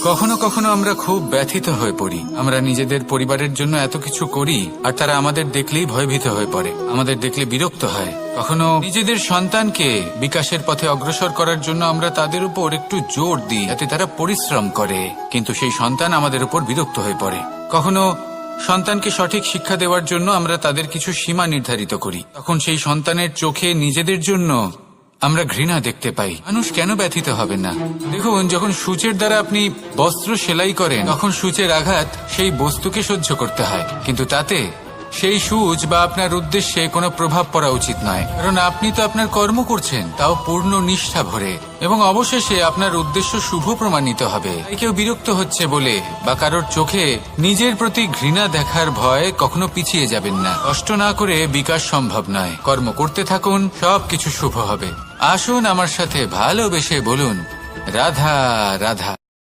কখনো কখনো আমরা খুব ব্যথিত হয়ে পড়ি। আমরা নিজেদের পরিবারের জন্য এত কিছু করি আর তারা আমাদের দেখলেই ভয়ভীত হয়ে পড়ে, আমাদের দেখলে বিরক্ত হয়। কখনো নিজেদের সন্তানকে বিকাশের পথে অগ্রসর করার জন্য আমরা তাদের উপর একটু জোর দিই যাতে তারা পরিশ্রম করে, কিন্তু সেই সন্তান আমাদের উপর বিরক্ত হয়ে পড়ে। কখনো সন্তানকে সঠিক শিক্ষা দেওয়ার জন্য আমরা তাদের কিছু সীমা নির্ধারিত করি, তখন সেই সন্তানের চোখে নিজেদের জন্য আমরা ঘৃণা দেখতে পাই। মানুষ কেন ব্যথিত হবেন না? দেখুন, যখন সূচের দ্বারা আপনি বস্ত্র সেলাই করেন তখন সূচের আঘাত সেই বস্তুকে সহ্য করতে হয়, কিন্তু তাতে সেই সূচ বা আপনার উদ্দেশ্যে কোনো প্রভাব পড়া উচিত নয়, কারণ আপনি তো আপনার কর্ম করছেন, তাও পূর্ণ নিষ্ঠা ভরে, এবং অবশেষে আপনার উদ্দেশ্য শুভ প্রমাণিত হবে। তাই কেউ বিরক্ত হচ্ছে বলে বা কারোর চোখে নিজের প্রতি ঘৃণা দেখার ভয় কখনো পিছিয়ে যাবেন না। কষ্ট না করে বিকাশ সম্ভব নয়। কর্ম করতে থাকুন, সবকিছু শুভ হবে। আসুন আমার সাথে ভালোবেসে বলুন, রাধা রাধা।